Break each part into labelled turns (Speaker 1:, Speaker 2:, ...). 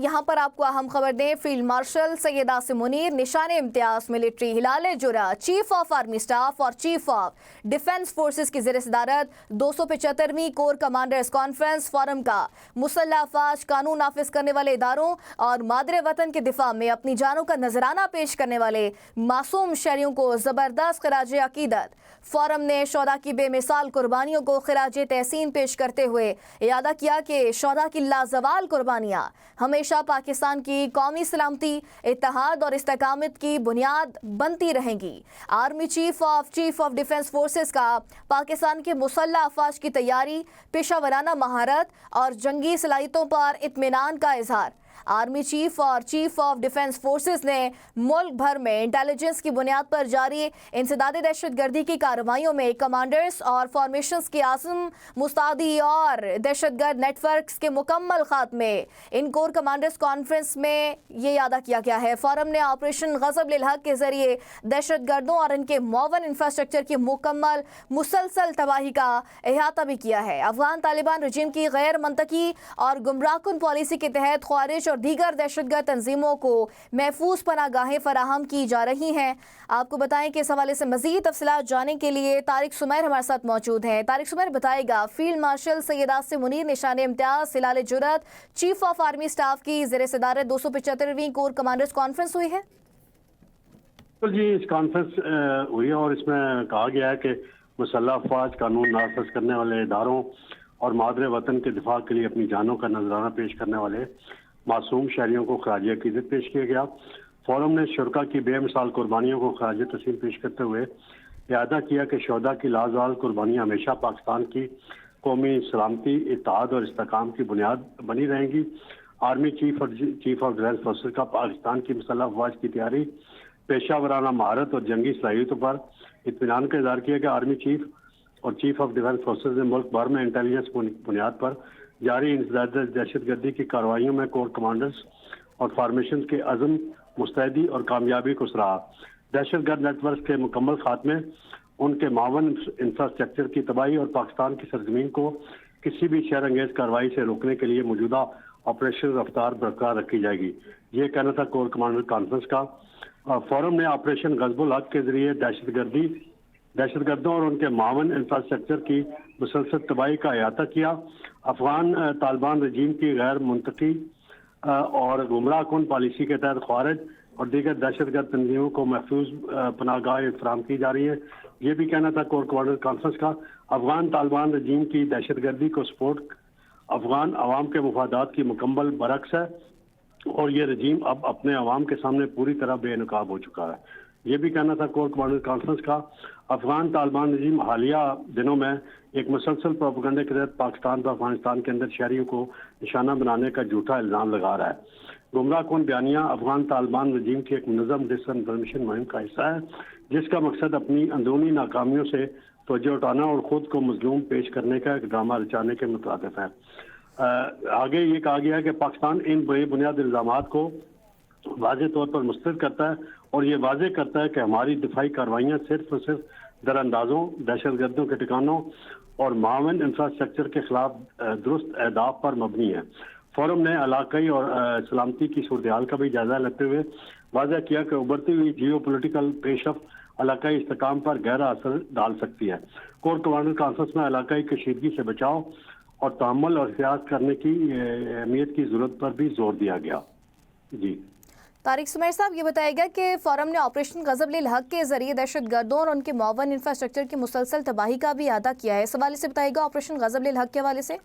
Speaker 1: یہاں پر آپ کو اہم خبر دیں، فیلڈ مارشل سید عاصم منیر نشان امتیاز ملٹری ہلال جرأت چیف آف آرمی سٹاف اور چیف آف ڈیفنس فورسز کی زیر صدارت 275ویں کور کمانڈرز کانفرنس فورم کا مسلح افواج، قانون نافذ کرنے والے اداروں اور مادر وطن کے دفاع میں اپنی جانوں کا نذرانہ پیش کرنے والے معصوم شہریوں کو زبردست خراج عقیدت۔ فورم نے شہداء کی بے مثال قربانیوں کو خراج تحسین پیش کرتے ہوئے اعادہ کیا کہ شہداء کی لازوال قربانیاں ہمیشہ پاکستان کی قومی سلامتی، اتحاد اور استحکامت کی بنیاد بنتی رہیں گی۔ Army chief of defence forces کا پاکستان کے مسلح افواج کی تیاری، پیشہ ورانہ مہارت اور جنگی صلاحیتوں پر اطمینان کا اظہار۔ Army chief of defence forces نے ملک بھر میں انٹیلیجنس کی بنیاد پر جاری انسداد دہشت گردی کی کارروائیوں میں کمانڈرز اور فارمیشنز کی عزم مستعدی اور دہشت گرد نیٹ ورکس کے مکمل خاتمے ان کور کمانڈرز کانفرنس میں یہ اعادہ کیا گیا ہے۔ فورم نے آپریشن غضب للحق کے ذریعے دہشت گردوں اور ان کے معاون انفراسٹرکچر کی مکمل مسلسل تباہی کا احاطہ بھی کیا ہے۔ افغان طالبان رجیم کی غیر منطقی اور گمراہ کن پالیسی کے تحت خوارج اور دیگر دہشت گرد تنظیموں کو محفوظ پناہ گاہیں فراہم کی جا رہی ہیں۔ آپ کو بتائیں کہ اس حوالے سے مزید تفصیلات جاننے کے لیے طارق سمیر ہمارے ساتھ موجود ہیں۔ طارق سمیر بتائے گا، فیلڈ مارشل سید عاصم منیر نشان امتیاز ہلال جرأت چیف آف آرمی سٹاف کی زیر صدارت 275ویں کور کمانڈرز کانفرنس ہوئی ہے؟
Speaker 2: جی، اس کانفرنس ہوئی ہے اور اس میں کہا گیا ہے کہ مسلح افواج، قانون نافذ کرنے والے اداروں اور مادر وطن کے دفاع کے لیے اپنی جانوں کا نذرانہ پیش کرنے والے معصوم شہریوں کو خراج عقیدت پیش کیا گیا۔ فورم نے شرکاء کی بے مثال قربانیوں کو خراج تحسین پیش کرتے ہوئے اعادہ کیا کہ شہداء کی لازوال قربانیاں ہمیشہ پاکستان کی قومی سلامتی، اتحاد اور استحکام کی بنیاد بنی رہیں گی۔ Army chief of defence forces کا پاکستان کی مسلح افواج کی تیاری، پیشہ ورانہ مہارت اور جنگی صلاحیتوں پر اطمینان کا اظہار کیا کہ آرمی چیف اور چیف آف ڈیفنس فورسز نے ملک بھر میں انٹیلیجنس بنیاد پر جاری انسداد دہشت گردی کی کارروائیوں میں کور کمانڈرز اور فارمیشنز کے عزم، مستعدی اور کامیابی کو سراہا۔ دہشت گرد نیٹ ورکس کے مکمل خاتمے، ان کے معاون انفراسٹرکچر کی تباہی اور پاکستان کی سرزمین کو کسی بھی شر انگیز کارروائی سے روکنے کے لیے موجودہ آپریشن رفتار برقرار رکھی جائے گی، یہ کہنا تھا کور کمانڈر کانفرنس کا۔ فورم نے آپریشن غضب الحق کے ذریعے دہشت گردوں اور ان کے معاون انفراسٹرکچر کی مسلسل تباہی کا احاطہ کیا۔ افغان طالبان رجیم کی غیر منطقی اور گمراہ کن پالیسی کے تحت خوارج اور دیگر دہشت گرد تنظیموں کو محفوظ پناہ گاہیں فراہم کی جا رہی ہیں، یہ بھی کہنا تھا کور کمانڈر کانفرنس کا۔ افغان طالبان رجیم کی دہشت گردی کو سپورٹ افغان عوام کے مفادات کی مکمل برعکس ہے اور یہ رجیم اب اپنے عوام کے سامنے پوری طرح بے نقاب ہو چکا ہے، یہ بھی کہنا تھا کور کمانڈر کانفرنس کا۔ افغان طالبان رجیم حالیہ دنوں میں ایک مسلسل پروپیگنڈے کے تحت پاکستان اور افغانستان کے اندر شہریوں کو نشانہ بنانے کا جھوٹا الزام لگا رہا ہے۔ گمراہ کن بیانیہ افغان طالبان رجیم کی ایک منظم ڈس انفارمیشن مہم کا حصہ ہے، جس کا مقصد اپنی اندرونی ناکامیوں سے توجہ اٹھانا اور خود کو مظلوم پیش کرنے کا ایک ڈرامہ رچانے کے مترادف ہے۔ آگے یہ کہا گیا ہے کہ پاکستان ان بے بنیاد الزامات کو واضح طور پر مسترد کرتا ہے اور یہ واضح کرتا ہے کہ ہماری دفاعی کارروائیاں صرف اور صرف دراندازوں، دہشت گردوں کے ٹھکانوں اور معاون انفراسٹرکچر کے خلاف درست اہداف پر مبنی ہے۔ فورم نے علاقائی اور سلامتی کی صورتحال کا بھی جائزہ لیتے ہوئے واضح کیا کہ ابھرتی ہوئی جیو پولیٹیکل پیش رفت علاقائی استحکام پر گہرا اثر ڈال سکتی ہے۔ کور کمانڈر کانفرنس میں علاقائی کشیدگی سے بچاؤ اور تحمل اور احتیاط کرنے کی اہمیت کی ضرورت پر بھی زور دیا گیا۔ جی
Speaker 1: طارق سمیر صاحب، یہ بتائے گا کہ فورم نے آپریشن غضب للحق کے ذریعے دہشت گردوں اور ان کے معاون انفراسٹرکچر کی مسلسل تباہی کا بھی اعادہ کیا ہے، اس حوالے سے بتائے گا آپریشن غضب للحق کے حوالے سے؟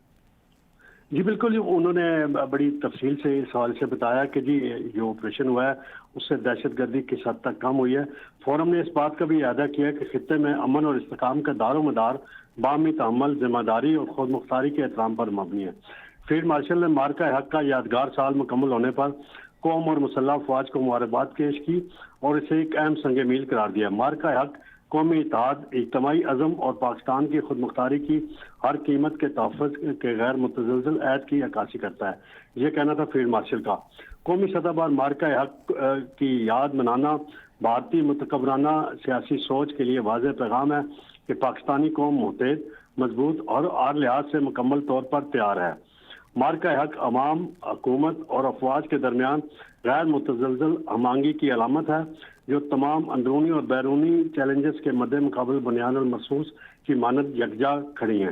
Speaker 2: جی بالکل، انہوں نے بڑی تفصیل سے اس حوالے سے بتایا کہ جی جو آپریشن ہوا ہے اس سے دہشت گردی کس حد تک کم ہوئی ہے۔ فورم نے اس بات کا بھی اعادہ کیا کہ خطے میں امن اور استحکام کا دار و مدار باہمی تحمل، ذمہ داری اور خود مختاری کے احترام پر مبنی ہے۔ فیلڈ مارشل نے مارکہ حق کا یادگار سال مکمل ہونے پر قوم اور مسلح افواج کو مبارکباد پیش کی اور اسے ایک اہم سنگ میل قرار دیا۔ مارکہ حق قومی اتحاد، اجتماعی عزم اور پاکستان کی خود مختاری کی ہر قیمت کے تحفظ کے غیر متزلزل عہد کی عکاسی کرتا ہے، یہ کہنا تھا فیلڈ مارشل کا۔ قومی سطح پر مارکہ حق کی یاد منانا بھارتی متکبرانہ سیاسی سوچ کے لیے واضح پیغام ہے کہ پاکستانی قوم متحد، مضبوط اور ہر لحاظ سے مکمل طور پر تیار ہے۔ مارکہ حق عوام، حکومت اور افواج کے درمیان غیر متزلزل ہم آہنگی کی علامت ہے، جو تمام اندرونی اور بیرونی چیلنجز کے مد مقابل بنیاد المرصوص کی مانند یکجا کھڑی ہیں۔